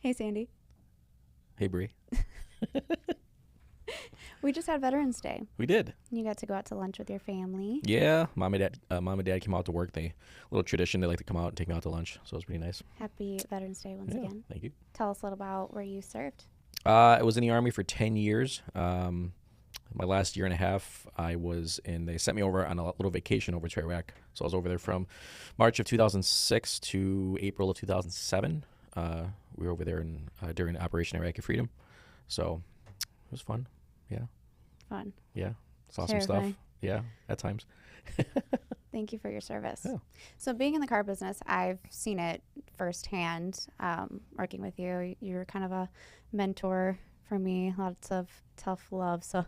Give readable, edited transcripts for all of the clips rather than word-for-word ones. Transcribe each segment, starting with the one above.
Hey, Sandy. Hey, Bree. We just had Veterans Day. We did. You got to go out to lunch with your family. Yeah, mom and dad came out to work. Little tradition. They like to come out and take me out to lunch, so it was pretty nice. Happy Veterans Day once Yeah, again. thank you. Tell us a little about where you served. I was in the Army for 10 years. My last year and a half, they sent me over on a little vacation over to Iraq. So I was over there from March of 2006 to April of 2007. We were over there during Operation Iraqi Freedom. So it was fun. Yeah. Fun. Yeah. Saw some stuff. Terrifying. Yeah, at times. Thank you for your service. Yeah. So, being in the car business, I've seen it firsthand. Working with you, you're kind of a mentor for me. Lots of tough love. So,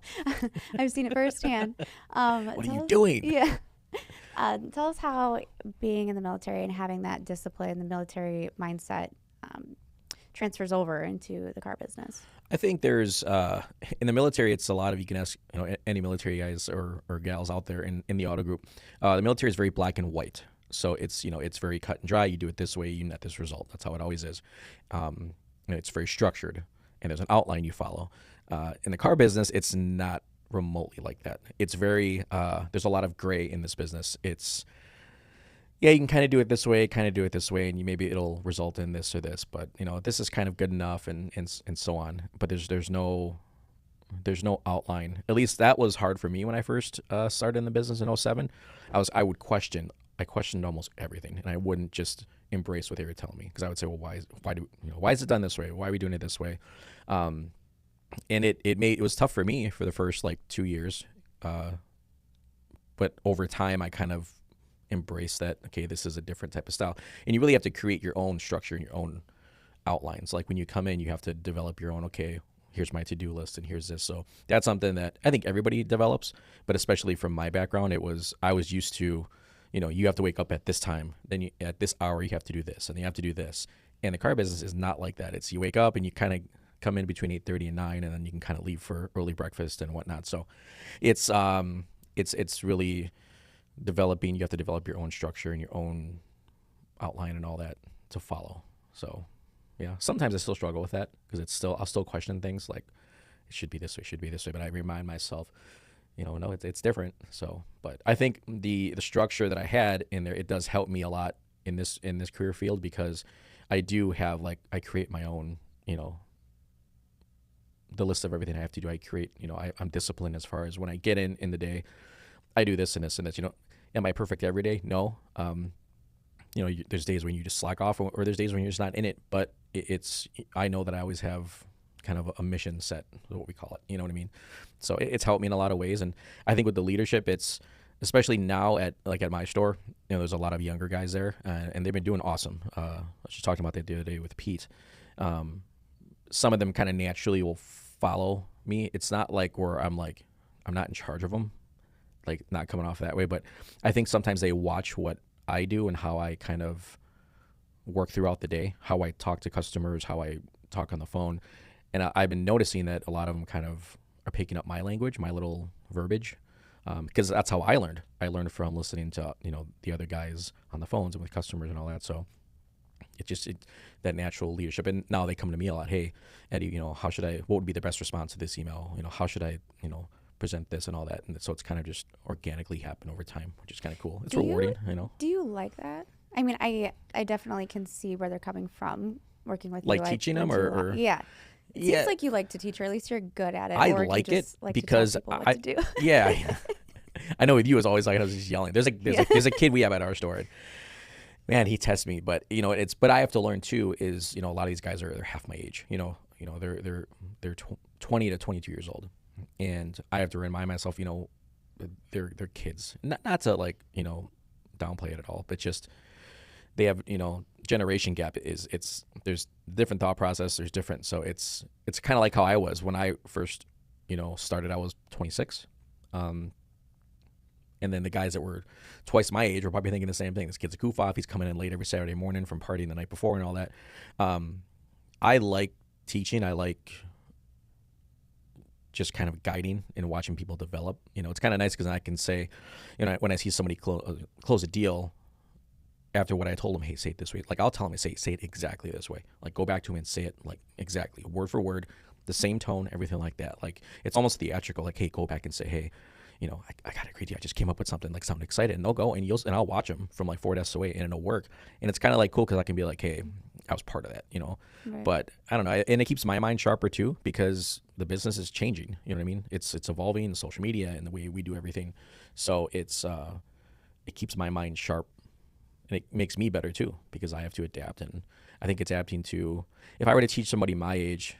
I've seen it firsthand. What are you doing? Yeah. Tell us how being in the military and having that discipline, the military mindset, transfers over into the car business. I think there's in the military, it's a lot of, you can ask any military guys or gals out there in the auto group. The military is very black and white, so it's very cut and dry. You do it this way, you net this result. That's how it always is. It's very structured, and there's an outline you follow. In the car business, it's not remotely like that. It's very there's a lot of gray in this business. Yeah, you can kind of do it this way, kind of do it this way, and maybe it'll result in this or this. But this is kind of good enough, and so on. But there's no outline. At least that was hard for me when I first started in the business in '07. I questioned almost everything, and I wouldn't just embrace what they were telling me, because I would say, well, why is it done this way? Why are we doing it this way? And it was tough for me for the first like 2 years, but over time I kind of embrace that, okay, this is a different type of style, and you really have to create your own structure and your own outlines. Like when you come in, you have to develop your own, okay, here's my to-do list and here's this. So that's something that I think everybody develops, but especially from my background, I was used to, you have to wake up at this time, then at this hour you have to do this, and you have to do this. And the car business is not like that. It's you wake up and you kind of come in between 8:30 and 9, and then you can kind of leave for early breakfast and whatnot. So it's really developing. You have to develop your own structure and your own outline and all that to follow. So yeah, sometimes I still struggle with that, because I'll still question things like it should be this way, but I remind myself, no, it's different. So, but I think the structure that I had in there, it does help me a lot in this career field, because I do have, like, I create my own, the list of everything I have to do. I create, I'm disciplined as far as when I get in the day, I do this and this and this. Am I perfect every day? No. There's days when you just slack off, or there's days when you're just not in it. But I know that I always have kind of a mission set, what we call it. You know what I mean? So it's helped me in a lot of ways. And I think with the leadership, it's especially now at my store. There's a lot of younger guys there, and they've been doing awesome. I was just talking about that the other day with Pete. Some of them kind of naturally will follow me. It's not like where I'm not in charge of them, like not coming off that way. But I think sometimes they watch what I do and how I kind of work throughout the day, how I talk to customers, how I talk on the phone. And I've been noticing that a lot of them kind of are picking up my language, my little verbiage, because that's how I learned. I learned from listening to, the other guys on the phones and with customers and all that. So that natural leadership. And now they come to me a lot. Hey, Eddie, what would be the best response to this email? How should I, present this and all that? And so it's kind of just organically happened over time, which is kind of cool. It's rewarding, Do you like that? I mean, I definitely can see where they're coming from working with like you. Teaching them or yeah. It yeah. seems like you like to teach, or at least you're good at it. I or like you it just like because to tell people what to do. Yeah. I know with you, it's always like I was just yelling. There's a kid we have at our store. And, man, he tests me, but but I have to learn too. Is a lot of these guys they're half my age. They're 20 to 22 years old, and I have to remind myself, they're kids. Not to downplay it at all, but just they have generation gap there's different thought process. There's different, so it's kind of like how I was when I first started. I was 26. And then the guys that were twice my age were probably thinking the same thing. This kid's a goof off. He's coming in late every Saturday morning from partying the night before and all that. I like teaching. I like just kind of guiding and watching people develop. It's kind of nice because I can say, when I see somebody close a deal, after what I told him, hey, say it this way. Like I'll tell him, say it exactly this way. Like go back to him and say it like exactly word for word, the same tone, everything like that. Like it's almost theatrical. Like, hey, go back and say, hey, you know, I got a great idea. I just came up with something, like sound excited, and they'll go and I'll watch them from like 4 desks away, and it'll work. And it's kind of like cool because I can be like, hey, I was part of that, you know. Right. But I don't know, and it keeps my mind sharper too because the business is changing. You know what I mean? It's evolving, social media and the way we do everything. So it keeps my mind sharp, and it makes me better too because I have to adapt. And I think it's adapting to. If I were to teach somebody my age,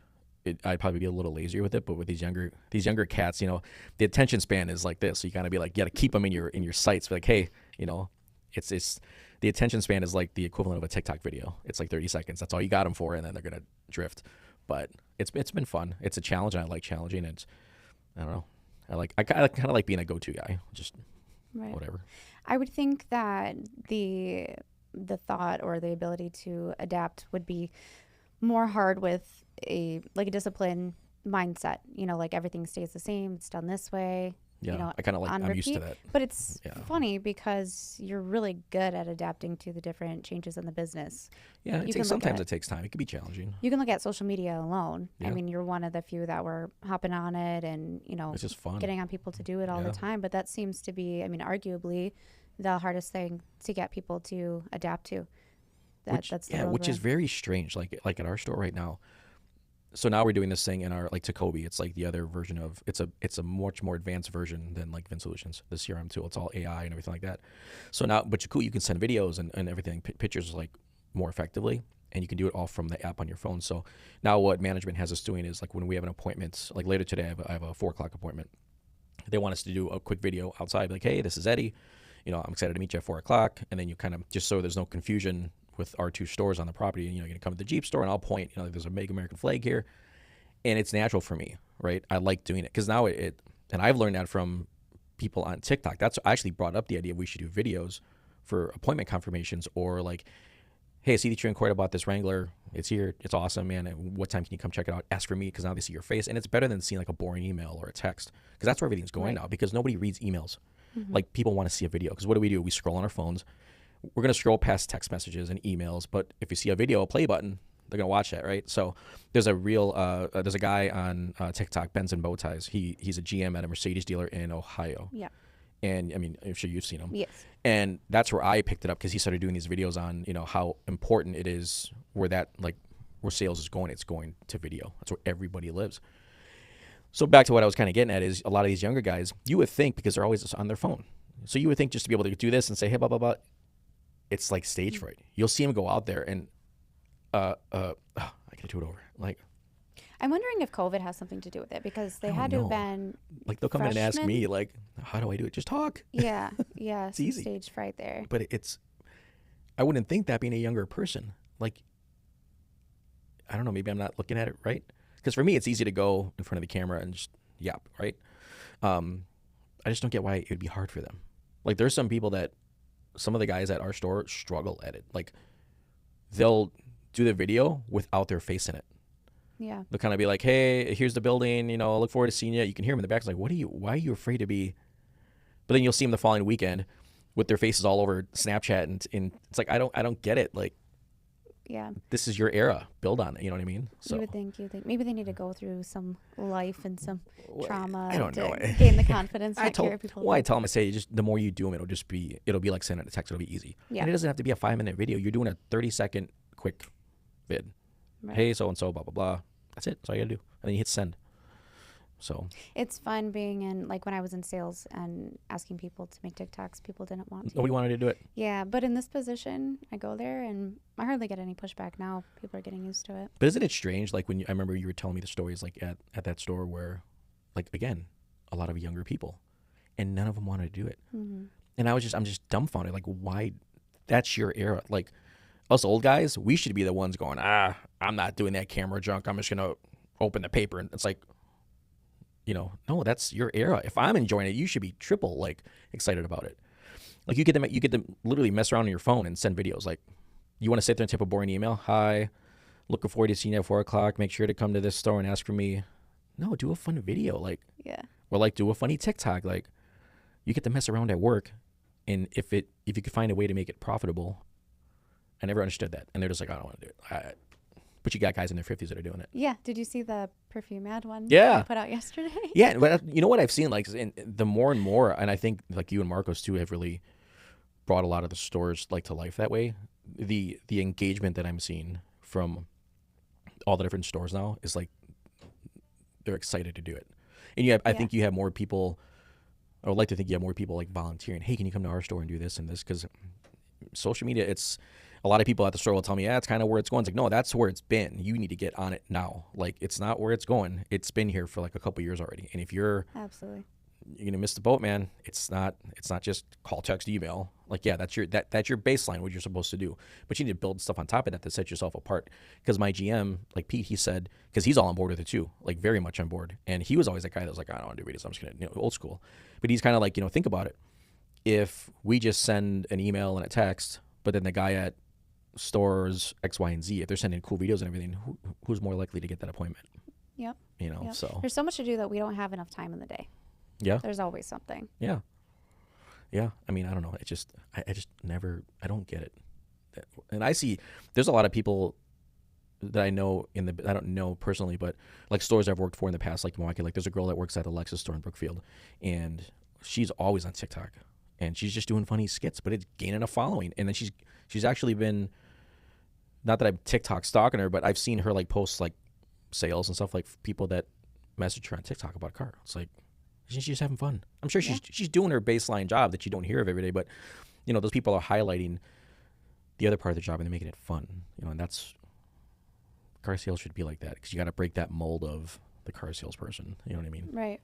I'd probably be a little lazier with it, but with these younger cats, you know, the attention span is like this. So you gotta be like, you gotta keep them in your sights. Like, hey, you know, it's the attention span is like the equivalent of a TikTok video. It's like 30 seconds. That's all you got them for, and then they're gonna drift. But it's been fun. It's a challenge, and I like challenging. And I don't know, I kind of like being a go-to guy. Just Right. whatever. I would think that the thought or the ability to adapt would be more hard with a discipline mindset. You know, like everything stays the same. It's done this way. Yeah, You know, I kind of like. on I'm used to repeat. that. But it's Yeah. funny because you're really good at adapting to the different changes in the business. Yeah, You can look sometimes at- it takes time. It can be challenging. You can look at social media alone. I Yeah. mean, you're one of the few that were hopping on it and, you know, It's just fun. getting on people to do it all Yeah. the time. But that seems to be, I mean, arguably the hardest thing to get people to adapt to. That's the road which we're is in. very strange. Like at our store right now. So now we're doing this thing in our like Tacobi. It's like the other version of it's a much more advanced version than like Vin Solutions, the CRM tool. It's all AI and everything like that. So now, but cool, you can send videos and everything, pictures like more effectively, and you can do it all from the app on your phone. So now what management has us doing is like when we have an appointment, like later today, I have a 4 o'clock appointment. They want us to do a quick video outside, like, hey, this is Eddie. You know, I'm excited to meet you at 4 o'clock. And then you kind of, just so there's no confusion with our two stores on the property, you know, you're going to come to the Jeep store and I'll point, you know, there's a big American flag here. And it's natural for me, right? I like doing it because now and I've learned that from people on TikTok. I actually brought up the idea we should do videos for appointment confirmations or like, hey, I see that you inquired about this Wrangler. It's here. It's awesome, man. And what time can you come check it out? Ask for me because now they see your face. And it's better than seeing like a boring email or a text because that's where everything's going Right. now because nobody reads emails. Mm-hmm. Like people want to see a video because what do? We scroll on our phones. We're going to scroll past text messages and emails. But if you see a video, a play button, they're going to watch that, right? So there's a guy on TikTok, Benz and Bow Ties. He's a GM at a Mercedes dealer in Ohio. Yeah. And I mean, I'm sure you've seen him. Yes. And that's where I picked it up because he started doing these videos on, you know, how important it is where sales is going. It's going to video. That's where everybody lives. So back to what I was kind of getting at is a lot of these younger guys, you would think because they're always on their phone. So you would think just to be able to do this and say, hey, blah, blah, blah. It's like stage fright. You'll see them go out there and, I gotta do it over. Like, I'm wondering if COVID has something to do with it because they I don't had to have know. been. like they'll come in and ask Freshmen? me, like, how do I do it? Just talk. Yeah. Yeah. Some easy. stage fright there. But I wouldn't think that being a younger person. Like, I don't know, maybe I'm not looking at it right. Because for me, it's easy to go in front of the camera and just yap, right? I just don't get why it would be hard for them. Like, there's some of the guys at our store struggle at it. Like, they'll do the video without their face in it. Yeah. They'll kind of be like, hey, here's the building, you know, I look forward to seeing you. You can hear them in the back. It's like, why are you afraid to be? But then you'll see them the following weekend with their faces all over Snapchat. And it's like, I don't get it. Like, Yeah. this is your era. Build on it. You know what I mean? So You would think maybe they need to go through some life and some trauma I don't to know. gain the confidence I to hear people. tell them, I say, just the more you do them, it'll be like sending a text. It'll be easy. Yeah. And it doesn't have to be a 5-minute video. You're doing a 30-second quick vid. Right. Hey, so-and-so, blah, blah, blah. That's it. That's all you gotta do. And then you hit send. So It's fun being in, like when I was in sales and asking people to make TikToks, people didn't want to. nobody wanted to do it. Yeah, but in this position, I go there and I hardly get any pushback now. People are getting used to it. But isn't it strange? Like I remember you were telling me the stories like at that store where, like, again, a lot of younger people and none of them wanted to do it. Mm-hmm. And I'm just dumbfounded. Like, why? That's your era. Like, us old guys, we should be the ones going, I'm not doing that camera junk. I'm just going to open the paper. And it's like, you know, no, that's your era. If I'm enjoying it, you should be triple, like, excited about it. Like, you get to literally mess around on your phone and send videos. Like, you want to sit there and type a boring email? Hi, looking forward to seeing you at 4 o'clock. Make sure to come to this store and ask for me. No, do a fun video. Like, Yeah. or like do a funny TikTok. Like, you get to mess around at work. And if you could find a way to make it profitable, I never understood that. And they're just like, I don't want to do it. But you got guys in their 50s that are doing it. Yeah. Did you see the perfume ad one Yeah. I put out yesterday? Yeah. But you know what I've seen, like, the more and more, and I think like you and Marcos too have really brought a lot of the stores like to life that way. The engagement that I'm seeing from all the different stores now is like they're excited to do it. And I think you have more people. I would like to think you have more people like volunteering. Hey, can you come to our store and do this and this? Because social media, it's a lot of people at the store will tell me, yeah, it's kind of where it's going. It's like, no, that's where it's been. You need to get on it now. Like, it's not where it's going. It's been here for like a couple years already. And if you're Absolutely. you're gonna miss the boat, man. It's not just call, text, email. Like, yeah, that's your baseline, what you're supposed to do. But you need to build stuff on top of that to set yourself apart. Because my GM, like Pete, he said, because he's all on board with it too, like very much on board. And he was always that guy that was like, I don't want to do videos. I'm just gonna, old school. But he's kind of like, think about it. If we just send an email and a text, but then the guy at stores X, Y, and Z, if they're sending cool videos and everything, who's more likely to get that appointment? Yep. So there's so much to do that we don't have enough time in the day. Yeah. There's always something. Yeah. Yeah. I mean, I don't know. It just, I just never, I don't get it. And I see there's a lot of people that I know I don't know personally, but like stores I've worked for in the past, like Milwaukee, like there's a girl that works at the Lexus store in Brookfield, and she's always on TikTok, and she's just doing funny skits, but it's gaining a following. And then she's actually been, not that I'm TikTok stalking her, but I've seen her like post like sales and stuff, like people that message her on TikTok about a car. It's like, she's just having fun. I'm sure she's doing her baseline job that you don't hear of every day, but those people are highlighting the other part of the job and they're making it fun. And that's, car sales should be like that, because you got to break that mold of the car salesperson. You know what I mean? Right.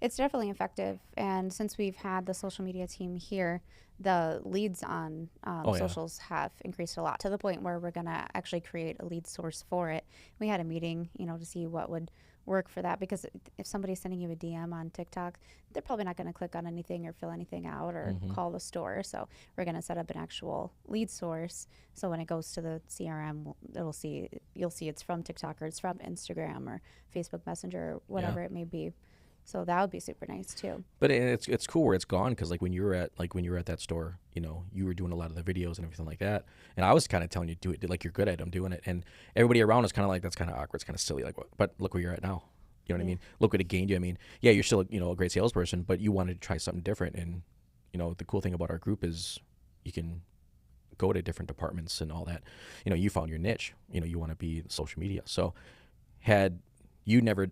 It's definitely effective. And since we've had the social media team here, the leads on socials have increased a lot, to the point where we're going to actually create a lead source for it. We had a meeting, to see what would work for that, because if somebody's sending you a DM on TikTok, they're probably not going to click on anything or fill anything out or call the store. So we're going to set up an actual lead source, so when it goes to the CRM, you'll see it's from TikTok or it's from Instagram or Facebook Messenger or whatever it may be. So that would be super nice too. But it's cool where it's gone, because like when you were at that store, you were doing a lot of the videos and everything like that, and I was kind of telling you do it, like you're good at them doing it, and everybody around is kind of like, that's kind of awkward, it's kind of silly, like, but look where you're at now. You know what I mean? Look what it gained you. I mean, yeah, you're still a great salesperson, but you wanted to try something different, and the cool thing about our group is you can go to different departments and all that. You found your niche. You want to be social media. So had you never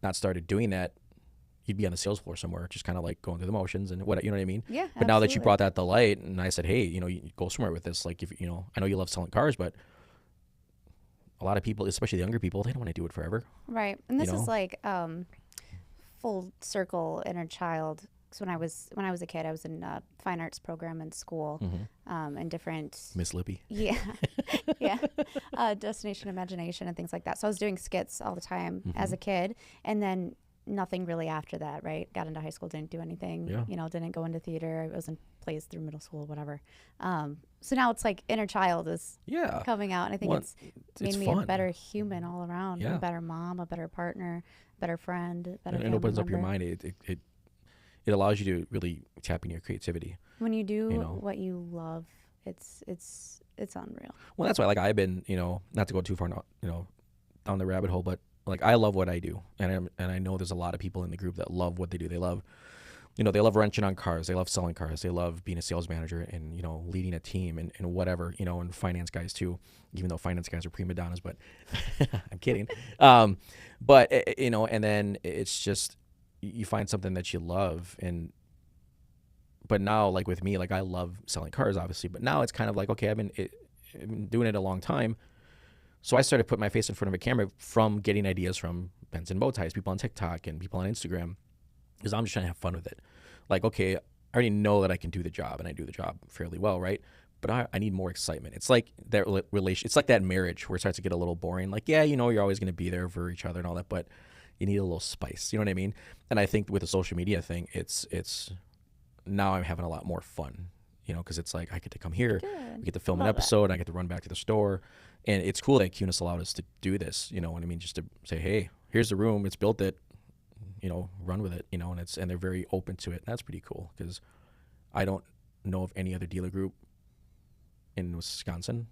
not started doing that, you'd be on the sales floor somewhere, just kind of like going through the motions and what, you know what I mean? Yeah. But now that you brought that to light, and I said, hey, you go somewhere with this. Like, if I know you love selling cars, but a lot of people, especially the younger people, they don't want to do it forever. Right. And this is like full circle inner child. Because when I was a kid, I was in a fine arts program in school, and different Miss Lippy. Yeah, Destination Imagination and things like that. So I was doing skits all the time as a kid, and then nothing really after that, right? Got into high school, didn't do anything, didn't go into theater. I was in plays through middle school, whatever. So now it's like inner child is coming out, and I think it's made me fun. A better human all around, a better mom, a better partner, better friend, better family it opens member. up your mind. It allows you to really tap into your creativity. When you do what you love, it's unreal. Well, that's why, like, I've been, not to go too far, down the rabbit hole, but like, I love what I do, and I know there's a lot of people in the group that love what they do. They love, they love wrenching on cars. They love selling cars. They love being a sales manager and leading a team and whatever, and finance guys too. Even though finance guys are prima donnas, but I'm kidding. But and then it's just, you find something that you love, but now, like with me, like I love selling cars, obviously, but now it's kind of like, okay, I've been doing it a long time. So I started putting my face in front of a camera from getting ideas from Benson Bow Ties, people on TikTok and people on Instagram, because I'm just trying to have fun with it. Like, okay, I already know that I can do the job, and I do the job fairly well, right? But I need more excitement. It's like that relation. It's like that marriage where it starts to get a little boring. Like, yeah, you're always going to be there for each other and all that, but you need a little spice. You know what I mean? And I think with the social media thing, it's now I'm having a lot more fun, because it's like I get to come here, we get to film an episode, and I get to run back to the store. And it's cool that Kunes allowed us to do this, you know what I mean? Just to say, hey, here's the room, it's built it, run with it, and they're very open to it. And that's pretty cool, because I don't know of any other dealer group in Wisconsin,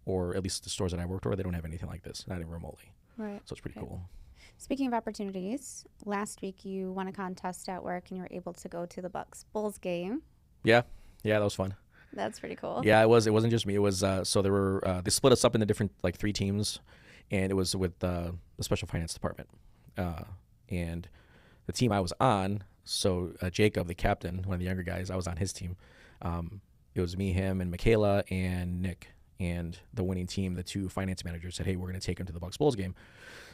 or at least the stores that I worked for, they don't have anything like this, not even remotely. Right. So it's pretty Right. cool. Speaking of opportunities, last week you won a contest at work and you were able to go to the Bucks Bulls game. Yeah, that was fun. That's pretty cool. Yeah, it was. It wasn't just me. It was so there were they split us up into different like 3 teams, and it was with the special finance department, and the team I was on. So Jacob, the captain, one of the younger guys, I was on his team. It was me, him, and Michaela and Nick, and the winning team. The 2 finance managers said, "Hey, we're going to take him to the Bucks Bulls game."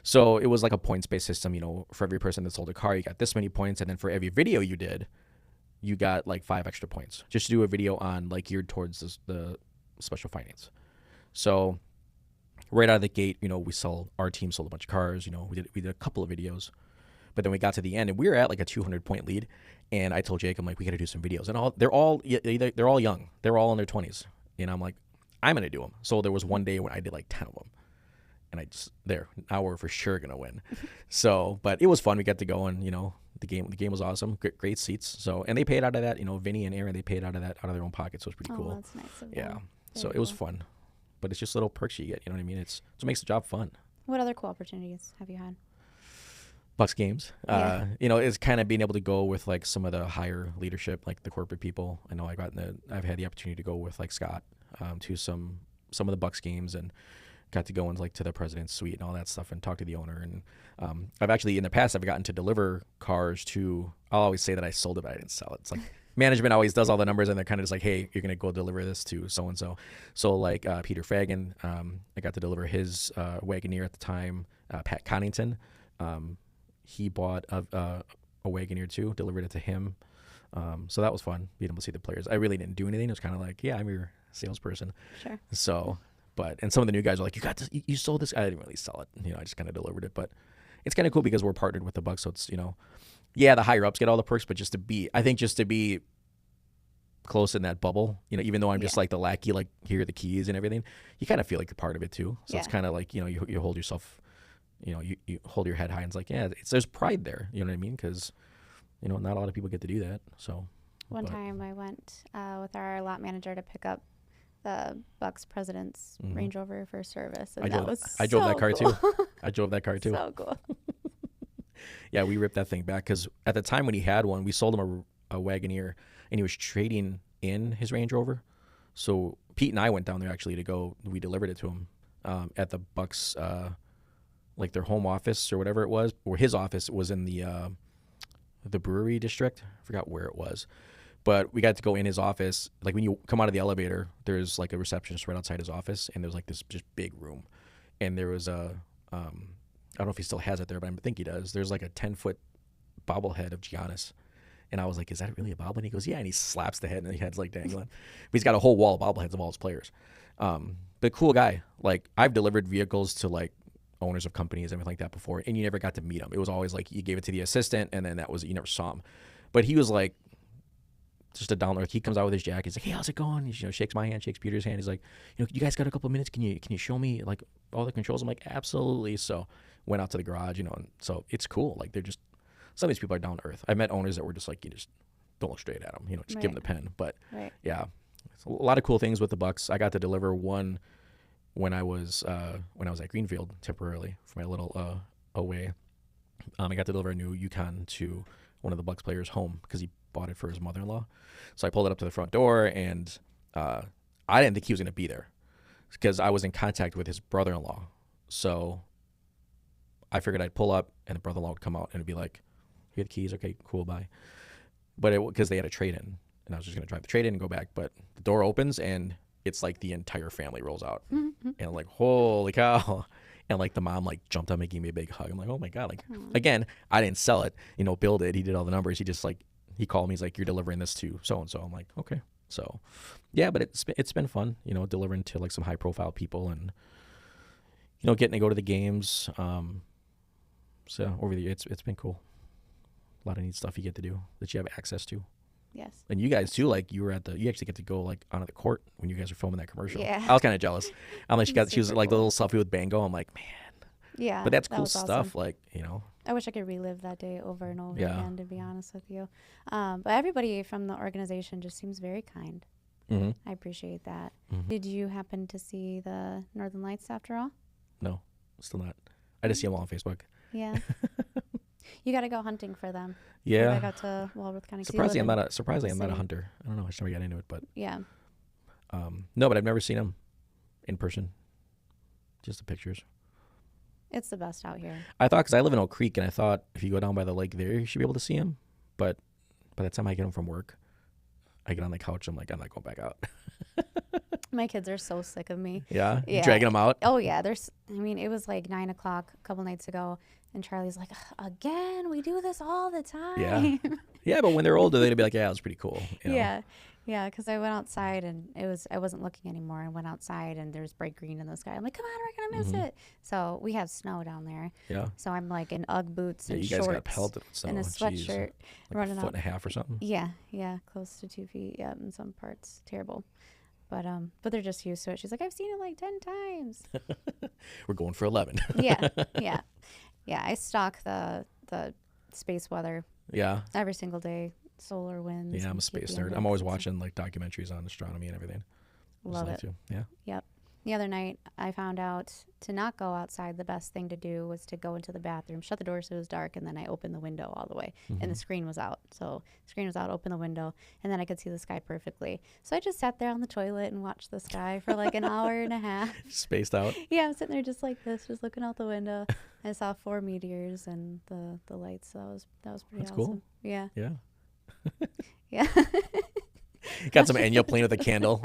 So it was like a points-based system. You know, for every person that sold a car, you got this many points, and then for every video you did, you got like 5 extra points just to do a video on like geared towards the special finance. So right out of the gate, you know, our team sold a bunch of cars. You know, we did a couple of videos, but then we got to the end and we were at like a 200-point lead. And I told Jake, I'm like, we got to do some videos. And they're all young. They're all in their 20s. And I'm like, I'm gonna do them. So there was one day when I did like 10 of them. And now we're for sure gonna win. So, but it was fun. We got to go, and you know, the game was awesome. Great seats. So, and they paid out of that. You know, Vinny and Aaron, they paid out of their own pockets. So it was pretty cool. That's nice of Yeah. them. So Very it was cool. fun, but it's just little perks you get. You know what I mean? It's what makes the job fun. What other cool opportunities have you had? Bucks games. Yeah. You know, it's kind of being able to go with like some of the higher leadership, like the corporate people. I know I've had the opportunity to go with like Scott to some of the Bucks games, and got to go into like to the president's suite and all that stuff and talk to the owner. And I've actually in the past I've gotten to deliver cars to. I'll always say that I sold it, but I didn't sell it. It's like management always does all the numbers, and they're kind of just like, hey, you're gonna go deliver this to so and so. So like Peter Fagan, I got to deliver his Wagoneer at the time. Pat Connington, he bought a Wagoneer too, delivered it to him. So that was fun being able to see the players. I really didn't do anything. It was kind of like, yeah, I'm your salesperson. Sure. So. And some of the new guys are like, you sold this. I didn't really sell it. You know, I just kind of delivered it. But it's kind of cool because we're partnered with the Bucks. So it's, you know, yeah, the higher ups get all the perks, but just to be close in that bubble, you know, even though I'm just like the lackey, like here are the keys and everything, you kind of feel like you're part of it too. So it's kind of like, you know, you hold yourself, you know, you hold your head high, and it's like, yeah, there's pride there. You know what I mean? Because, you know, not a lot of people get to do that. So One time I went with our lot manager to pick up the Bucks president's Range Rover for service, and I drove that car cool. too. I drove that car too. So cool. Yeah, we ripped that thing back because at the time when he had one, we sold him a Wagoneer, and he was trading in his Range Rover. So Pete and I went down there actually to go. We delivered it to him at the Bucks, like their home office or whatever it was, or his office was in the brewery district. I forgot where it was. But we got to go in his office. Like when you come out of the elevator, there's like a receptionist right outside his office, and there's like this just big room. And there was I don't know if he still has it there, but I think he does. There's like a 10-foot bobblehead of Giannis. And I was like, is that really a bobblehead? And he goes, yeah. And he slaps the head, and the head's like dangling. But he's got a whole wall of bobbleheads of all his players. But cool guy. Like I've delivered vehicles to like owners of companies and everything like that before, and you never got to meet him. It was always like you gave it to the assistant, and then that was it. You never saw him. But he was like, just a down earth. He comes out with his jacket. He's like, hey, how's it going? He, you know, shakes my hand, shakes Peter's hand. He's like, you know, you guys got a couple of minutes? Can you show me like all the controls? I'm like, absolutely. So went out to the garage, you know, and so it's cool. Like they're just, some of these people are down to earth. I've met owners that were just like, you just don't look straight at them, you know, just give them the pen. But yeah, it's a lot of cool things with the Bucks. I got to deliver one when I was at Greenfield temporarily for my little away. I got to deliver a new Yukon to one of the Bucks players' home because he bought it for his mother-in-law. So I pulled it up to the front door, and I didn't think he was going to be there because I was in contact with his brother-in-law. So I figured I'd pull up, and the brother-in-law would come out and it'd be like, "You have the keys? Okay, cool, bye." But because they had a trade-in, and I was just going to drive the trade-in and go back. But the door opens, and it's like the entire family rolls out, and I'm like, holy cow. And like the mom like jumped up and gave me a big hug. I'm like, oh my God. Like, again, I didn't sell it. You know, Bill did. He did all the numbers. He just like, he called me. He's like, you're delivering this to so-and-so. I'm like, okay. So yeah, but it's been fun, you know, delivering to like some high profile people and, you know, getting to go to the games. So over the year, it's been cool. A lot of neat stuff you get to do that you have access to. Yes. And you guys too, like you actually get to go like onto the court when you guys are filming that commercial. Yeah. I was kind of jealous. I'm like, she was like the little selfie with Bango. I'm like, man. Yeah. But that's cool was stuff. awesome. Like, you know. I wish I could relive that day over and over Yeah. again, to be honest with you. But everybody from the organization just seems very kind. Mm-hmm. I appreciate that. Mm-hmm. Did you happen to see the Northern Lights after all? No, still not. I just see them all on Facebook. Yeah. You got to go hunting for them. I Yeah. got to Walworth County. Surprisingly, I'm not a city. hunter. I don't know. I just never got into it, but Yeah. no, but I've never seen them in person. Just the pictures. It's the best out here. I thought, because I live in Oak Creek, and I thought if you go down by the lake there, you should be able to see them. But by the time I get home from work, I get on the couch. I'm like, I'm not going back out. My kids are so sick of me. Yeah? Yeah. Dragging them out? Oh, yeah. It was like 9 o'clock a couple nights ago, and Charlie's like, again, we do this all the time. Yeah. Yeah, but when they're older, they'd be like, yeah, it was pretty cool. You know? Yeah. Yeah, because I went outside and I wasn't looking anymore. I went outside and there's bright green in the sky. I'm like, come on, we're gonna miss it. So we have snow down there. Yeah. So I'm like in UGG boots and you guys shorts got pelted with snow. and a Jeez. sweatshirt, Like running a foot out. and a half or something. Yeah, close to 2 feet. Yeah, in some parts, terrible. But they're just used to it. She's like, I've seen it like 10 times. We're going for 11. Yeah. I stalk the space weather Yeah. every single day. Solar winds. Yeah, I'm and a space keep the nerd. I'm always index and watching like documentaries on astronomy and everything. I just Love like it. to. Yeah. Yep. The other night, I found out to not go outside, the best thing to do was to go into the bathroom, shut the door so it was dark, and then I opened the window all the way. And the screen was out. So the screen was out, open the window, and then I could see the sky perfectly. So I just sat there on the toilet and watched the sky for like an hour and a half. Spaced out. Yeah, I'm sitting there just like this, just looking out the window. I saw 4 meteors and the lights. So that was pretty That's awesome. cool. Yeah. Yeah. Yeah. Got some Enya playing with a candle.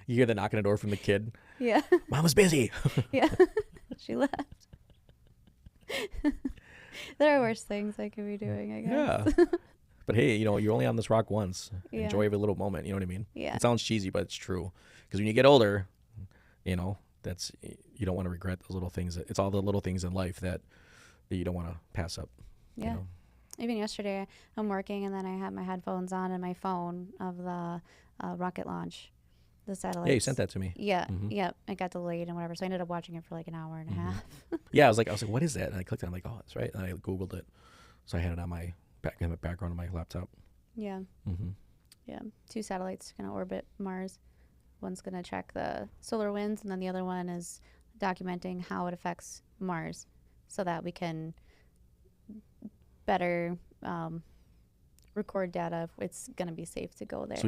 You hear the knocking on the door from the kid. Yeah. Mama's busy. Yeah. She left. There are worse things I could be doing, I guess. Yeah. But hey, you're only on this rock once. Yeah. Enjoy every little moment. You know what I mean? Yeah. It sounds cheesy, but it's true. Because when you get older, that's you don't want to regret those little things. It's all the little things in life that you don't want to pass up. Yeah. You know? Even yesterday, I'm working and then I had my headphones on and my phone of the rocket launch, the satellite. Yeah, you sent that to me. Yeah, Mhm. yeah. It got delayed and whatever, so I ended up watching it for like an hour and a half. Yeah, I was like, what is that? And I clicked on it. I'm like, oh, that's right. And I Googled it. So I had it on my background on my laptop. Yeah, Mm-hmm. yeah. 2 satellites gonna orbit Mars. One's gonna track the solar winds, and then the other one is documenting how it affects Mars, so that we can better record data if it's gonna be safe to go there. So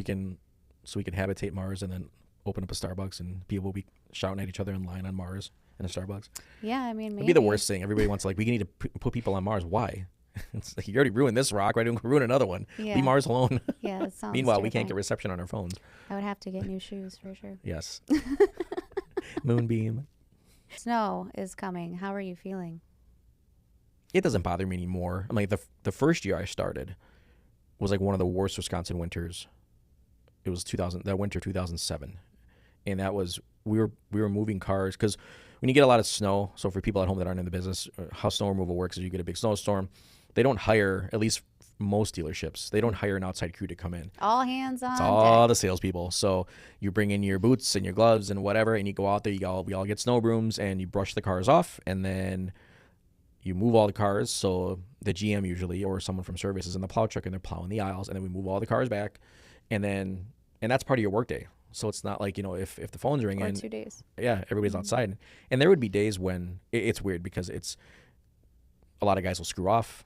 we can habitate Mars and then open up a Starbucks and people will be shouting at each other in line on Mars in a Starbucks. Yeah, I mean, maybe. It'd be the worst thing. Everybody wants we need to put people on Mars. Why? It's like you already ruined this rock. Why don't we ruin another one? Yeah. Leave Mars alone. Yeah, that sounds. Meanwhile, we can't terrifying. get reception on our phones. I would have to get new shoes for sure. Yes. Moonbeam. Snow is coming. How are you feeling? It doesn't bother me anymore. I'm like the first year I started was like one of the worst Wisconsin winters. It was 2007, and that was we were moving cars because when you get a lot of snow. So for people at home that aren't in the business, how snow removal works is you get a big snowstorm. They don't hire, at least most dealerships, they don't hire an outside crew to come in. All hands on It's all deck. the salespeople. So you bring in your boots and your gloves and whatever, and you go out there. We all get snow brooms, and you brush the cars off, and then you move all the cars. So the GM usually or someone from service is in the plow truck, and they're plowing the aisles, and then we move all the cars back, and that's part of your workday. So it's not like if the phone's ringing, Or 2 days. yeah, everybody's outside, and there would be days when it's weird because it's a lot of guys will screw off.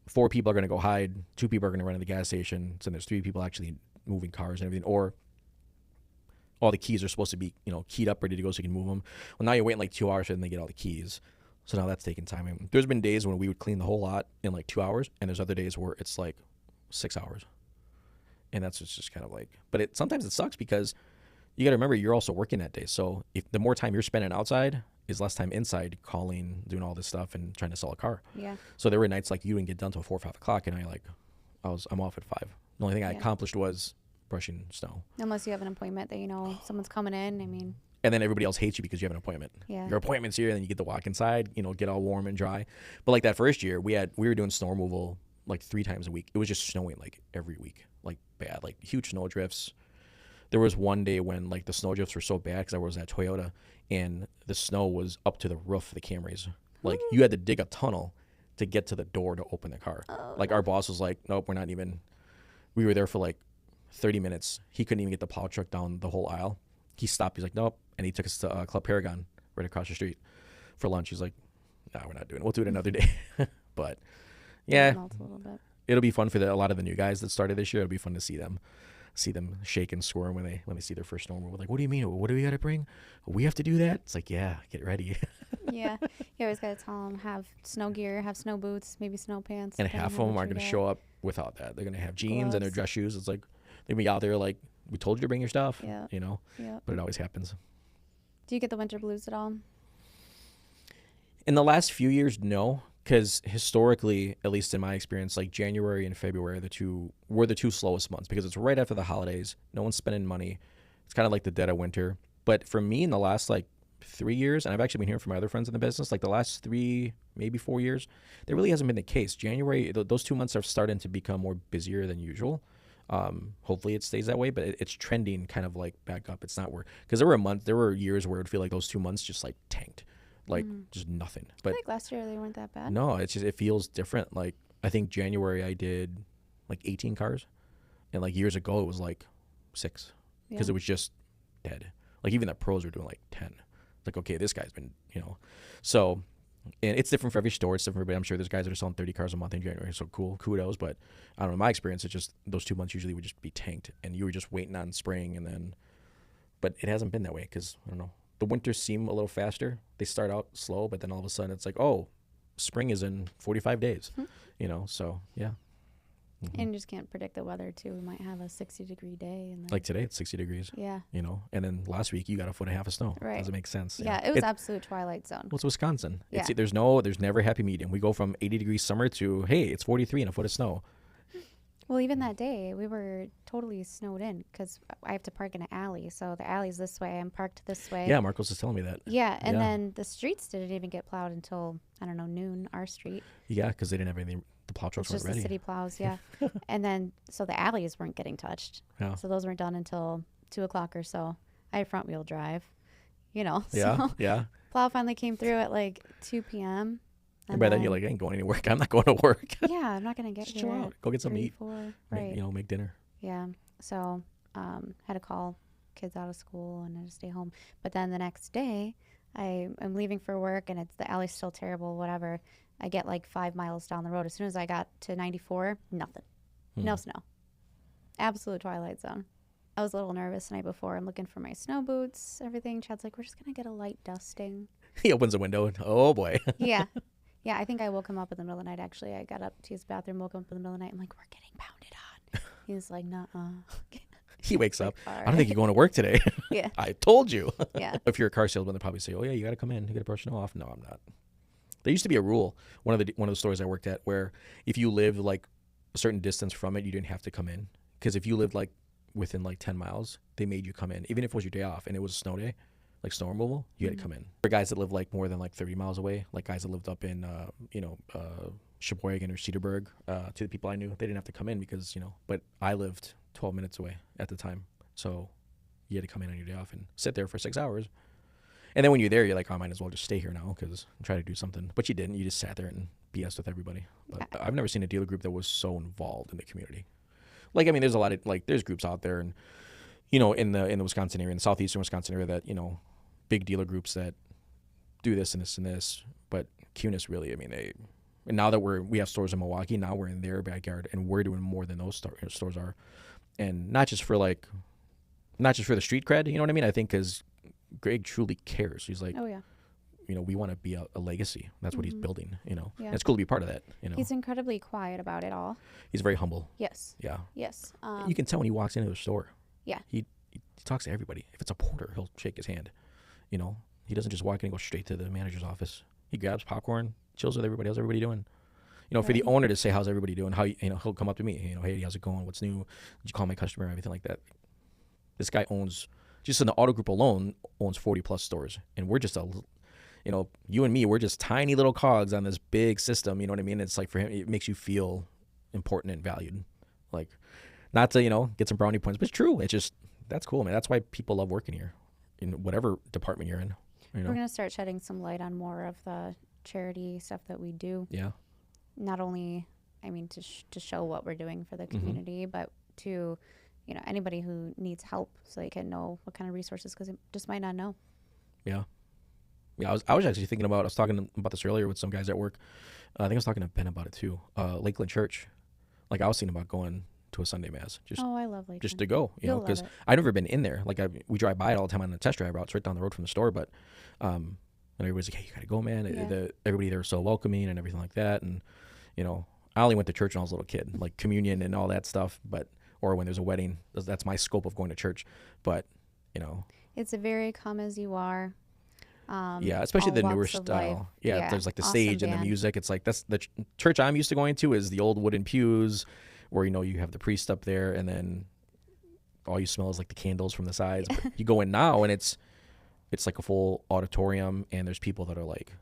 4 people are going to go hide, 2 people are going to run to the gas station, so there's 3 people actually moving cars and everything, or all the keys are supposed to be keyed up, ready to go, so you can move them. Well, now you're waiting like 2 hours for them to get all the keys, so now that's taking time. And there's been days when we would clean the whole lot in like 2 hours, and there's other days where it's like 6 hours, and that's just kind of like. But sometimes it sucks because you got to remember you're also working that day, so if the more time you're spending outside is less time inside calling, doing all this stuff, and trying to sell a car. Yeah. So there were nights like you didn't get done till 4 or 5 o'clock, and I'm off at 5. The only thing I Yeah. accomplished was brushing snow. Unless you have an appointment that someone's coming in. I mean, And then everybody else hates you because you have an appointment. yeah. Your appointment's here, and then you get to walk inside, get all warm and dry. But like that first year, we were doing snow removal like 3 times a week. It was just snowing like every week, like bad, like huge snow drifts. There was one day when like the snow drifts were so bad because I was at Toyota, and the snow was up to the roof of the Camrys. Like you had to dig a tunnel to get to the door to open the car. Oh. Like our boss was like, nope, we're not even. We were there for like 30 minutes. He couldn't even get the plow truck down the whole aisle. He stopped. He's like, nope. And he took us to Club Paragon right across the street for lunch. He's like, no, we're not doing it. We'll do it another day. But yeah, Melts a little bit. it'll be fun for a lot of the new guys that started this year. It'll be fun to see them shake and squirm when they see their first snowmobile. Like, what do you mean? What do we got to bring? We have to do that? It's like, yeah, get ready. Yeah, you always got to tell them have snow gear, have snow boots, maybe snow pants. And half of them are going to show up without that. They're going to have jeans and their dress shoes. It's like they'll be out there like, we told you to bring your stuff. Yeah. You know. Yeah. But it always happens. Do you get the winter blues at all? In the last few years, no. Because historically, at least in my experience, like January and February were the two slowest months because it's right after the holidays. No one's spending money. It's kind of like the dead of winter. But for me, in the last like 3 years, and I've actually been hearing from my other friends in the business, like the last 3, maybe 4 years, there really hasn't been the case. January, those 2 months are starting to become more busier than usual. Hopefully it stays that way, but it's trending kind of like back up. It's not where, because there were years where it would feel like those 2 months just like tanked. Like just nothing. But I think last year they weren't that bad. no, it's just, it feels different. Like I think January I did like 18 cars, and like years ago it was like 6 because it was just dead. Like even the pros were doing like 10. Like, okay, this guy's been, so, and it's different for every store. It's different for everybody. I'm sure there's guys that are selling 30 cars a month in January. So cool, kudos. But I don't know, in my experience, it's just those 2 months usually would just be tanked, and you were just waiting on spring, and then, but it hasn't been that way because I don't know. The winters seem a little faster. They start out slow, but then all of a sudden it's like, oh, spring is in 45 days, so yeah. Mm-hmm. And you just can't predict the weather too. We might have a 60-degree day. And then, like today it's 60 degrees. Yeah. And then last week you got a foot and a half of snow. Right. Doesn't make sense. Yeah, it was absolute twilight zone. Well, it's Wisconsin. Yeah. There's never a happy medium. We go from 80 degrees summer to, hey, it's 43 and a foot of snow. Well, even that day, we were totally snowed in because I have to park in an alley. So the alley's this way. I'm parked this way. Yeah, Marcos was telling me that. Yeah, and then the streets didn't even get plowed until, I don't know, noon, our street. Yeah, because they didn't have anything. The plow trucks weren't ready. Just the city plows, yeah. And then, so the alleys weren't getting touched. Yeah. So those weren't done until 2 o'clock or so. I had front wheel drive, Yeah, so yeah. Plow finally came through at like 2 p.m. And by then you're like, I ain't going anywhere. I'm not going to work. Yeah, I'm not going to get Just here. chill out. Go get something to eat. 4, right. Make dinner. Yeah. So had to call kids out of school and I had to stay home. But then the next day, I'm leaving for work and the alley's still terrible, whatever. I get like 5 miles down the road. As soon as I got to 94, nothing. No snow. Absolute twilight zone. I was a little nervous the night before. I'm looking for my snow boots, everything. Chad's like, we're just going to get a light dusting. He opens the window and, oh boy. Yeah. Yeah, I think I woke him up in the middle of the night, actually. I got up to his bathroom, woke him up in the middle of the night. I'm like, we're getting pounded on. He's like, nuh-uh. He wakes up. Right. I don't think you're going to work today. Yeah. I told you. Yeah. If you're a car salesman, they'll probably say, oh, yeah, you got to come in. You got to brush snow off. No, I'm not. There used to be a rule, one of the stores I worked at, where if you lived like a certain distance from it, you didn't have to come in. Because if you lived like within like 10 miles, they made you come in. Even if it was your day off and it was a snow day, like snow removal, you had to come in. For guys that live like more than like 30 miles away, like guys that lived up in, Sheboygan or Cedarburg, to the people I knew, they didn't have to come in because, but I lived 12 minutes away at the time. So you had to come in on your day off and sit there for 6 hours. And then when you're there, you're like, oh, I might as well just stay here now because I'm trying to do something. But you didn't. You just sat there and BS with everybody. But I've never seen a dealer group that was so involved in the community. Like, I mean, there's a lot of, like, there's groups out there and, in the Wisconsin area, in the southeastern Wisconsin area that, big dealer groups that do this and this and this. But Kunes really, I mean, and now that we have stores in Milwaukee, now we're in their backyard and we're doing more than those stores are. And not just for the street cred, you know what I mean? I think because Greg truly cares. He's like, oh, yeah. We want to be a legacy. That's what he's building, Yeah. And it's cool to be part of that, He's incredibly quiet about it all. He's very humble. Yes. Yeah. Yes. You can tell when he walks into the store. Yeah. He talks to everybody. If it's a porter, he'll shake his hand. He doesn't just walk in and go straight to the manager's office. He grabs popcorn, chills with everybody. How's everybody doing? For the owner to say, how's everybody doing? He'll come up to me, hey, how's it going? What's new? Did you call my customer? Everything like that. This guy owns, just in the auto group alone, owns 40 plus stores. And we're just you and me, we're just tiny little cogs on this big system. You know what I mean? It's like for him, it makes you feel important and valued. Like, not to, get some brownie points, but it's true. It's just, that's cool, man. That's why people love working here in whatever department you're in. We're going to start shedding some light on more of the charity stuff that we do. Yeah. Not only, to show what we're doing for the community, but to anybody who needs help so they can know what kind of resources, because they just might not know. Yeah. Yeah, I was actually thinking about. I was talking about this earlier with some guys at work. I think I was talking to Ben about it too. Lakeland Church. Like I was thinking about going to a Sunday mass, Oh, I love just Lakeland. to go, You'll love because it. I've never been in there. Like we drive by it all the time on the test drive route. It's right down the road from the store, but and everybody's like, "Hey, you gotta go, man." Yeah. Everybody there is so welcoming and everything like that. And I only went to church when I was a little kid, like communion and all that stuff. Or when there's a wedding, that's my scope of going to church. But It's a very come as you are. yeah, especially All the newer walks of life. style. Yeah, there's like the Awesome stage and the band. music. It's like that's the church I'm used to going to is the old wooden pews, where you have the priest up there, and then all you smell is like the candles from the sides. But you go in now, and it's like a full auditorium, and there's people that are like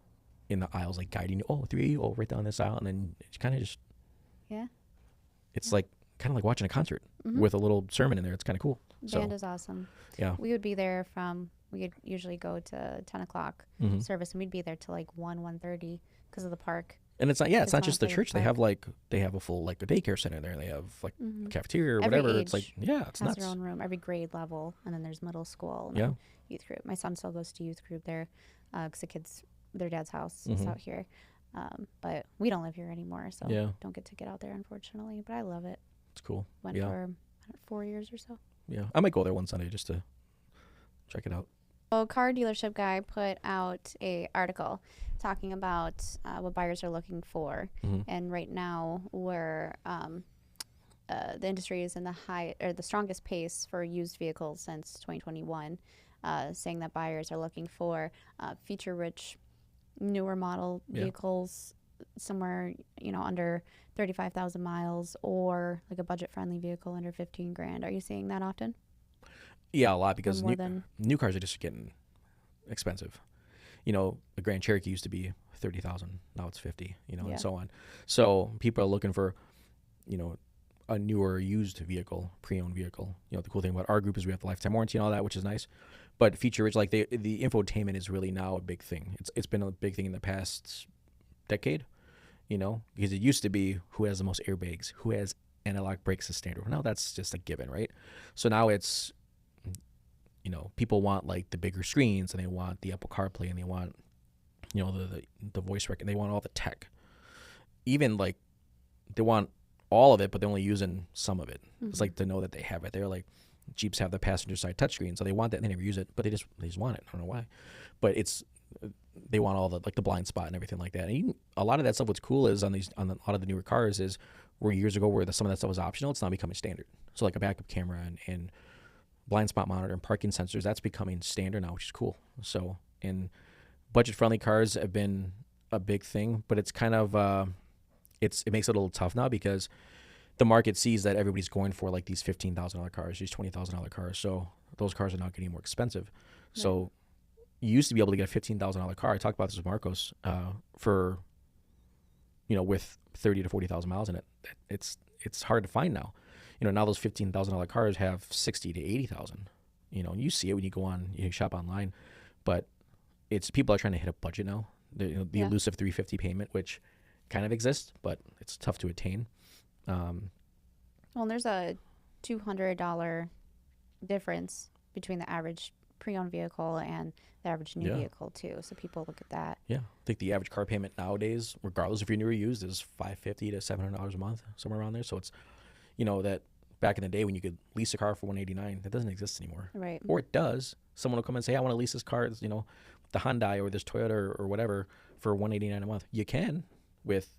in the aisles, like guiding you. Oh, three, oh, right down this aisle, and then it's kind of just Yeah. it's like kind of like watching a concert Mm-hmm. with a little sermon in there. It's kind of cool. Band So is awesome. yeah, We would be there we'd usually go to 10 o'clock hmm service, and we'd be there till like 1:30 because of the park. and it's not it's It's not just the honestly the church. They park. have they have a full like a daycare center there. They have like Mm-hmm. a cafeteria or Every whatever. It's age like it's has nuts. their own room, every grade level, and then there's middle school and Yeah. then youth group. My son still goes to youth group there because the kids, their dad's house is Mhm. out here. But we don't live here anymore, so Yeah. don't get to get out there, unfortunately. But I love it. It's cool. Went Yeah. for 4 years or so. Yeah. I might go there one Sunday just to check it out. So, car dealership guy put out a article talking about what buyers are looking for, hmm and right now where the industry is in the strongest pace for used vehicles since 2021, saying that buyers are looking for feature-rich, newer model Yeah. vehicles, somewhere under 35,000 miles, or like a budget-friendly vehicle under 15 grand. Are you seeing that often? Yeah, a lot Or because more than new cars are just getting expensive. The Grand Cherokee used to be 30,000. Now it's 50. Yeah. And so on. So people are looking for, a newer used vehicle, pre-owned vehicle. The cool thing about our group is we have the lifetime warranty and all that, which is nice. But feature rich, like the infotainment is really now a big thing. It's been a big thing in the past decade. Because it used to be who has the most airbags, who has analog brakes as standard. Now that's just a given, right? So now it's people want like the bigger screens, and they want the Apple CarPlay, and they want the voice rec, and they want all the tech. Even like they want all of it, but they're only using some of it. It's like to know that they have it. They're like Jeeps have the passenger side touchscreen, so they want that, and they never use it, but they just want it. I don't know why, but they want all the like the blind spot and everything like that. And a lot of that stuff. What's cool is on a lot of the newer cars is where years ago where some of that stuff was optional, it's now becoming standard. So like a backup camera and blind spot monitor and parking sensors, that's becoming standard now, which is cool. So, and budget friendly cars have been a big thing, but it's kind of it makes it a little tough now because the market sees that everybody's going for like these $15,000 cars, these $20,000 cars. So those cars are now getting more expensive. Right. So you used to be able to get a $15,000 car. I talked about this with Marcos for with 30 to 40,000 miles in it. It's hard to find now. Now those $15,000 cars have 60 to 80,000. You see it when you go on, you shop online, but it's people are trying to hit a budget now. The Yeah. elusive 350 payment, which kind of exists, but it's tough to attain. Well, and there's a $200 difference between the average pre-owned vehicle and the average new Yeah. vehicle too. So people look at that. Yeah, I think the average car payment nowadays, regardless if you're new or used, is $550 to $700 a month, somewhere around there. So it's that back in the day when you could lease a car for $189, that doesn't exist anymore. Right. Or it does. Someone will come and say, I want to lease this car, the Hyundai or this Toyota or whatever for $189 a month. You can with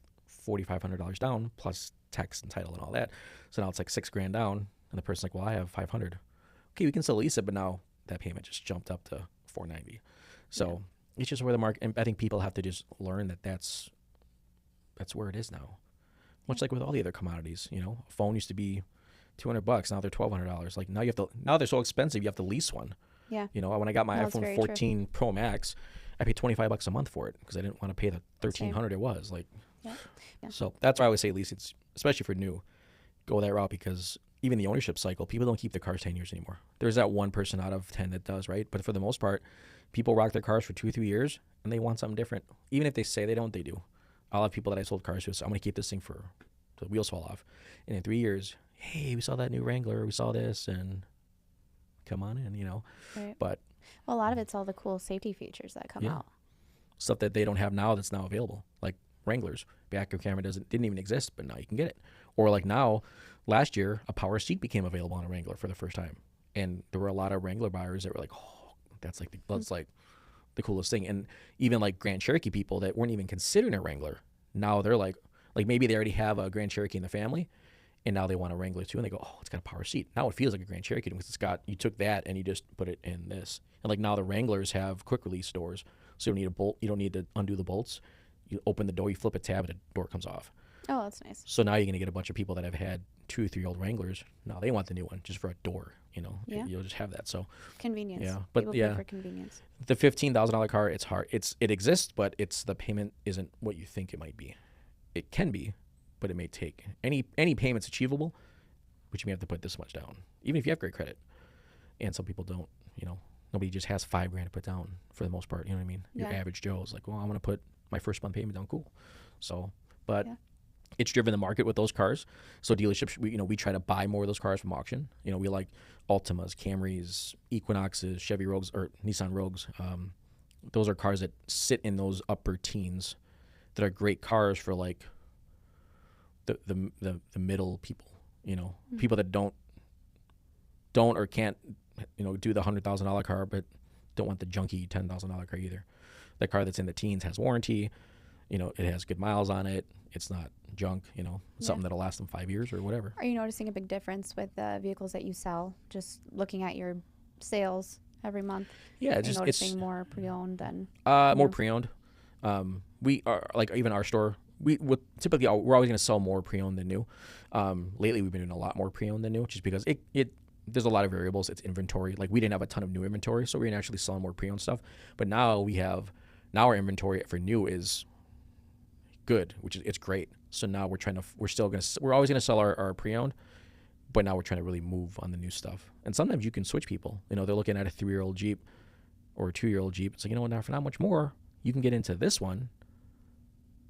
$4,500 down plus tax and title and all that. So now it's like $6,000 down, and the person's like, well, I have $500. Okay, we can still lease it, but now that payment just jumped up to $490. So it's just where the market. And I think people have to just learn that that's where it is now. Much like with all the other commodities, a phone used to be $200, now they're $1,200. Like now they're so expensive, you have to lease one. Yeah. When I got my No, it's iPhone very true. 14 Pro Max, I paid $25 a month for it because I didn't want to pay the $1,300 it was. Like, Yeah. Yeah. so that's why I always say lease. It's especially for new, go that route because even the ownership cycle, people don't keep their cars 10 years anymore. There's that one person out of 10 that does, right? But for the most part, people rock their cars for 2 or 3 years and they want something different. Even if they say they don't, they do. I'll have people that I sold cars to, so I'm going to keep this thing for the wheels fall off. And in 3 years, hey, we saw that new Wrangler, we saw this, and come on in, Right. But Well, a lot of it's all the cool safety features that come yeah, out. stuff that they don't have now that's now available, like Wranglers. Backup camera didn't even exist, but now you can get it. Or like now, last year, a power seat became available on a Wrangler for the first time, and there were a lot of Wrangler buyers that were like, oh, that's like the coolest thing. And even like Grand Cherokee people that weren't even considering a Wrangler, now they're like maybe they already have a Grand Cherokee in the family, and now they want a Wrangler too, and they go, oh, it's got a power seat. Now it feels like a Grand Cherokee because you took that and you just put it in this. And like now the Wranglers have quick release doors, so you don't need a bolt. You don't need to undo the bolts. You open the door, you flip a tab, and the door comes off. Oh, that's nice. So now you're gonna get a bunch of people that have had 2 or 3 year old Wranglers. Now they want the new one just for a door. Yeah. You'll just have that. So Convenience. yeah, but People yeah, pay for convenience. the $15,000 car, it's hard. It exists, but the payment isn't what you think it might be. It can be, but it may take any payment's achievable, but you may have to put this much down, even if you have great credit. And some people don't. Nobody just has $5,000 to put down for the most part. You know what I mean? Your average Joe is like, well, I'm gonna put my first month payment down. Cool. So, but it's driven the market with those cars. So dealerships, we try to buy more of those cars from auction. We like Altimas, Camrys, Equinoxes, Chevy Rogues, or Nissan Rogues. Those are cars that sit in those upper teens that are great cars for like the middle people, people that don't or can't, do the $100,000 car, but don't want the junky $10,000 car either. That car that's in the teens has warranty, it has good miles on it. It's not junk, something that'll last them 5 years or whatever. Are you noticing a big difference with the vehicles that you sell? Just looking at your sales every month. Yeah, it's noticing more pre-owned than more pre-owned. We are like even our store. We're always going to sell more pre-owned than new. Lately, we've been doing a lot more pre-owned than new, just because it there's a lot of variables. It's inventory. Like we didn't have a ton of new inventory, so we're actually selling more pre-owned stuff. But now our inventory for new is good, it's great. So now we're always gonna sell our pre-owned, but now we're trying to really move on the new stuff. And sometimes you can switch people. They're looking at a 3-year-old Jeep or a 2-year-old Jeep. It's like, now for not much more, you can get into this one.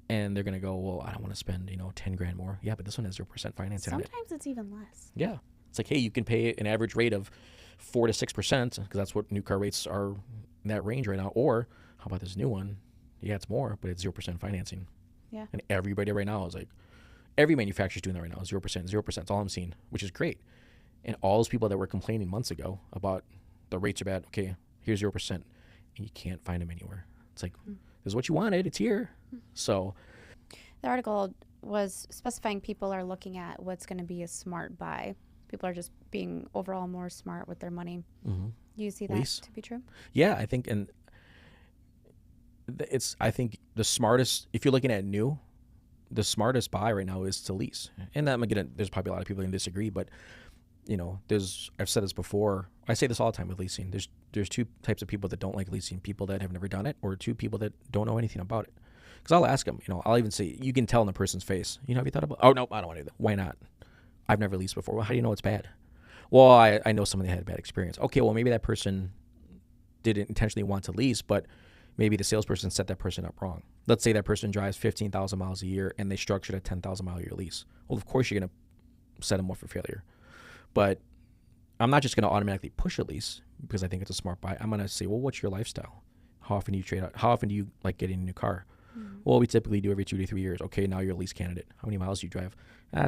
And they're gonna go, well, I don't want to spend $10,000 more. Yeah, but this one has 0% financing on it. Sometimes it's even less. Yeah, it's like, hey, you can pay an average rate of 4 to 6% because that's what new car rates are in that range right now. Or how about this new one? Yeah, it's more, but it's 0% financing. Yeah. And everybody right now is like, every manufacturer's doing that right now. 0%. That's all I'm seeing, which is great. And all those people that were complaining months ago about the rates are bad. Okay, here's 0%, and you can't find them anywhere. It's like, this is what you wanted. It's here. So the article was specifying people are looking at what's going to be a smart buy. People are just being overall more smart with their money. Mm-hmm. Do you see that to be true? Yeah, I think, I think the smartest, if you're looking at new, the smartest buy right now is to lease. And there's probably a lot of people that can disagree, but I've said this before. I say this all the time with leasing. There's 2 types of people that don't like leasing: people that have never done it, or 2 people that don't know anything about it. Because I'll ask them, I'll even say, you can tell in the person's face, have you thought about? Oh no, I don't want to do that. Why not? I've never leased before. Well, how do you know it's bad? Well, I know someone that had a bad experience. Okay, well maybe that person didn't intentionally want to lease, but maybe the salesperson set that person up wrong. Let's say that person drives 15,000 miles a year and they structured a 10,000 mile a year lease. Well, of course you're going to set them up for failure. But I'm not just going to automatically push a lease because I think it's a smart buy. I'm going to say, well, what's your lifestyle? How often do you trade out? How often do you like getting a new car? Mm-hmm. Well, we typically do every 2 to 3 years. Okay, now you're a lease candidate. How many miles do you drive?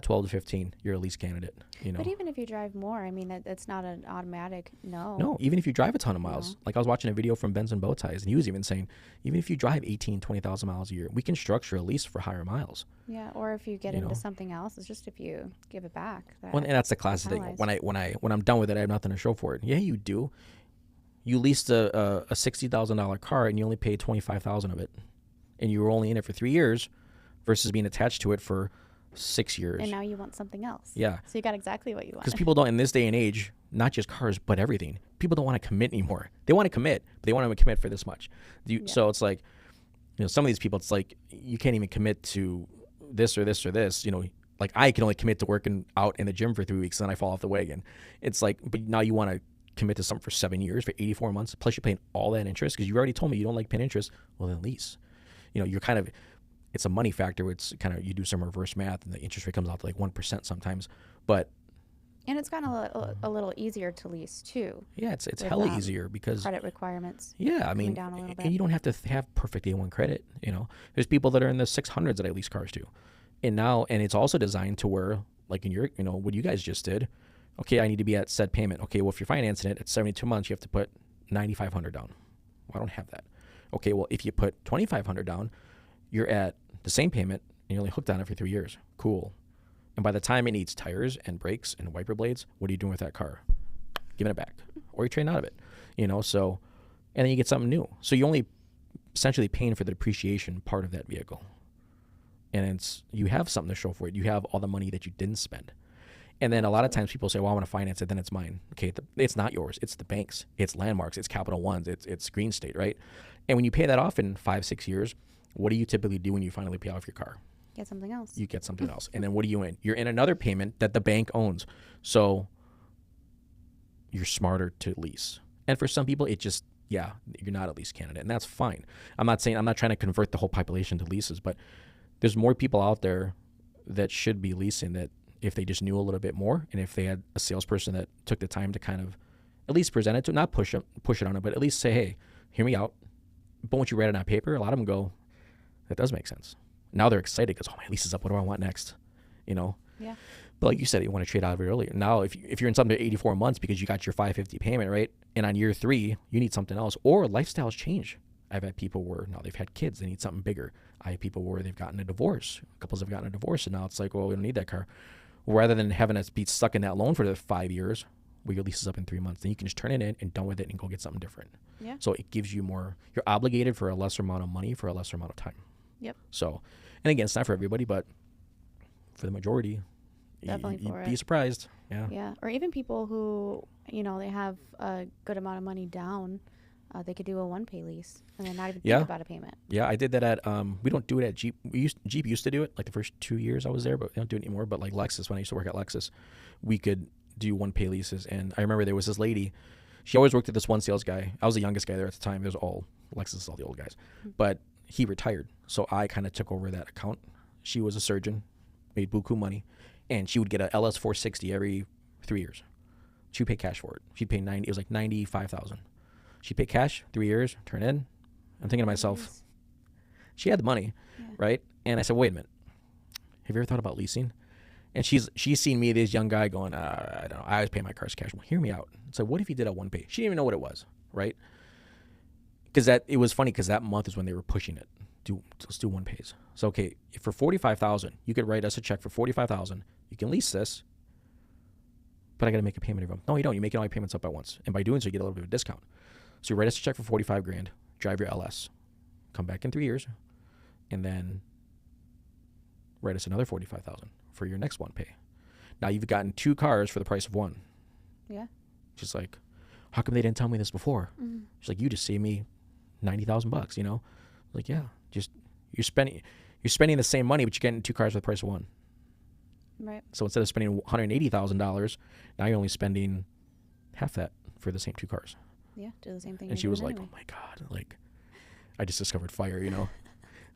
12 to 15. You're a lease candidate. But even if you drive more, I mean, that's not an automatic no. No, even if you drive a ton of miles. Like I was watching a video from Benz and Bow Ties, and he was even saying, even if you drive 18, 20,000 miles a year, we can structure a lease for higher miles. Yeah, or if you get into something else, it's just if you give it back. And that's the classic thing. When I'm done with it, I have nothing to show for it. Yeah, you do. You leased a $60,000 car and you only paid $25,000 of it, and you were only in it for 3 years, versus being attached to it for 6 years. And now you want something else. Yeah. So you got exactly what you want. Because people don't, in this day and age, not just cars, but everything, people don't want to commit anymore. They want to commit, but they want to commit for this much. So it's like, some of these people, it's like, you can't even commit to this or this or this. Like I can only commit to working out in the gym for 3 weeks, and then I fall off the wagon. It's like, but now you want to commit to something for 7 years, for 84 months, plus you're paying all that interest because you already told me you don't like paying interest. Well, then lease. You're kind of, it's a money factor. It's kind of, you do some reverse math and the interest rate comes out to like 1% sometimes. But And it's gotten a little easier to lease too, Yeah, it's with hella easier because credit requirements yeah, I coming mean, down a little and bit. you don't have to have perfect A1 credit. There's people that are in the 600s that I lease cars to, and it's also designed to where, like in your, what you guys just did. Okay, I need to be at said payment. Okay, well if you're financing it at 72 months, you have to put 9,500 down. Well, I don't have that. Okay, well if you put 2,500 down, you're at the same payment and you're only hooked on it for 3 years. Cool. And by the time it needs tires and brakes and wiper blades, what are you doing with that car? Giving it back, or you're trading out of it. So, and then you get something new. So you only essentially paying for the depreciation part of that vehicle, and you have something to show for it. You have all the money that you didn't spend. And then a lot of times people say, well, I want to finance it, then it's mine. Okay, it's not yours. It's the bank's. It's Landmark's. It's Capital One's. It's Green State, right? And when you pay that off in 5-6 years, what do you typically do when you finally pay off your car? Get something else. You get something else. And then what are you in? You're in another payment that the bank owns. So you're smarter to lease. And for some people, you're not a lease candidate, and that's fine. I'm not trying to convert the whole population to leases, but there's more people out there that should be leasing, that if they just knew a little bit more, and if they had a salesperson that took the time to kind of at least present it to, not push it on it, but at least say, hey, hear me out. But once you write it on paper, a lot of them go, that does make sense. Now they're excited because, oh, my lease is up. What do I want next? Yeah. But like you said, you want to trade out of it earlier. Now, if you're in something at 84 months because you got your 550 payment, right? And on year 3, you need something else, or lifestyles change. I've had people where now they've had kids, they need something bigger. I have people where they've gotten a divorce. Couples have gotten a divorce, and now it's like, well, we don't need that car. Rather than having us be stuck in that loan for the 5 years, where your lease is up in 3 months, then you can just turn it in and done with it and go get something different. Yeah. So it gives you more. You're obligated for a lesser amount of money for a lesser amount of time. Yep. So, and again, it's not for everybody, but for the majority, Definitely you'd for be it. surprised. Yeah. Yeah. Or even people who, they have a good amount of money down, they could do a one-pay lease and then not even Yeah. think about a payment. Yeah, I did that at we don't do it at Jeep. Jeep used to do it like the first 2 years I was there, but they don't do it anymore. But like Lexus, when I used to work at Lexus, we could do one pay leases. And I remember there was this lady, she always worked at this one sales guy. I was the youngest guy there at the time. There's all Lexus, all the old guys. But he retired, so I kind of took over that account. She was a surgeon, made buku money, and she would get a LS 460 every 3 years. She'd pay cash for it. She'd pay it was like 95,000. She'd pay cash, 3 years, turn in. I'm thinking to myself, she had the money, right? And I said, wait a minute, have you ever thought about leasing? And she's seen me, this young guy, going, I don't know, I always pay my cars cash. Well, hear me out. So what if you did a one pay? She didn't even know what it was, right? Because it was funny because that month is when they were pushing it. Let's do one pays. So okay, if for 45,000, you could write us a check for 45,000. You can lease this, but I got to make a payment every month. No, you don't. You make all your payments up at once, and by doing so, you get a little bit of a discount. So you write us a check for 45 grand, drive your LS, come back in 3 years, and then write us another 45,000 for your next one pay. Now you've gotten 2 cars for the price of one. Yeah. She's like, how come they didn't tell me this before? Mm-hmm. She's like, you just saved me $90,000, Like, yeah, just you're spending the same money, but you're getting 2 cars for the price of one. Right. So instead of spending $180,000, now you're only spending half that for the same 2 cars. Yeah. Do the same thing. And she was like, oh my God, like I just discovered fire.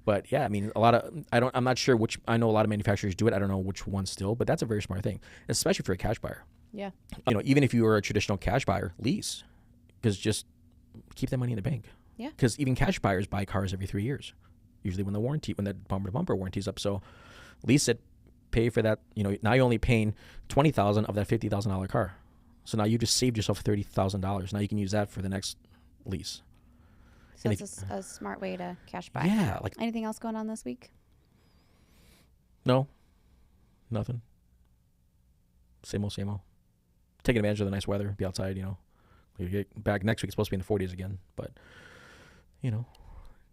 But yeah, I mean, I'm not sure I know a lot of manufacturers do it. I don't know which one still, but that's a very smart thing, especially for a cash buyer. Yeah. Even if you were a traditional cash buyer, lease, because just keep that money in the bank. Yeah. Because even cash buyers buy cars every 3 years, usually when the bumper to bumper warranty's up. So lease it, pay for that. Now you're only paying $20,000 of that $50,000 car. So now you just saved yourself $30,000. Now you can use that for the next lease. So it's a smart way to cash buy. Yeah. Anything else going on this week? No, nothing. Same old, same old. Taking advantage of the nice weather, be outside, We get back next week, it's supposed to be in the 40s again. But,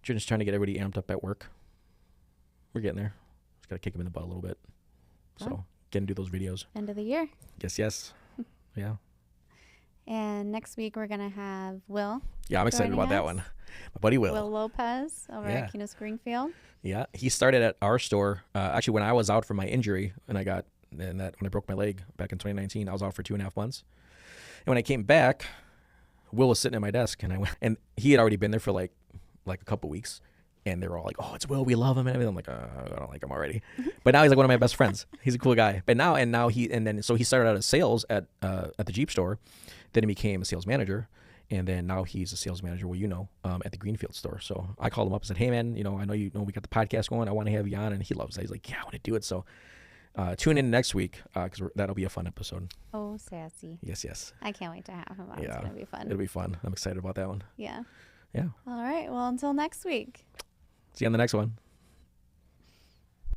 just trying to get everybody amped up at work. We're getting there. Just got to kick them in the butt a little bit. Fun. So, getting to do those videos. End of the year. Yes. Yeah. And next week we're going to have Will. Yeah, I'm excited about that one. My buddy Will. Will Lopez over at Kunes Greenfield. Yeah, he started at our store. Actually, when I was out for my injury, when I broke my leg back in 2019, I was out for 2.5 months. And when I came back, Will was sitting at my desk, and he had already been there for like a couple weeks. and they were all like, "Oh, it's Will. We love him." And everything. I'm like, I don't like him already. But now he's like one of my best friends. He's a cool guy. But now so he started out as sales at the Jeep store, then he became a sales manager, and then now he's a sales manager. Well, at the Greenfield store. So I called him up and said, "Hey man, I know we got the podcast going. I want to have you on," and he loves that. He's like, "Yeah, I want to do it." So tune in next week because that'll be a fun episode. Oh, sassy. Yes. I can't wait to have him on. Yeah, It's going to be fun. It'll be fun. I'm excited about that one. Yeah. Yeah. All right. Well, until next week. See you on the next one.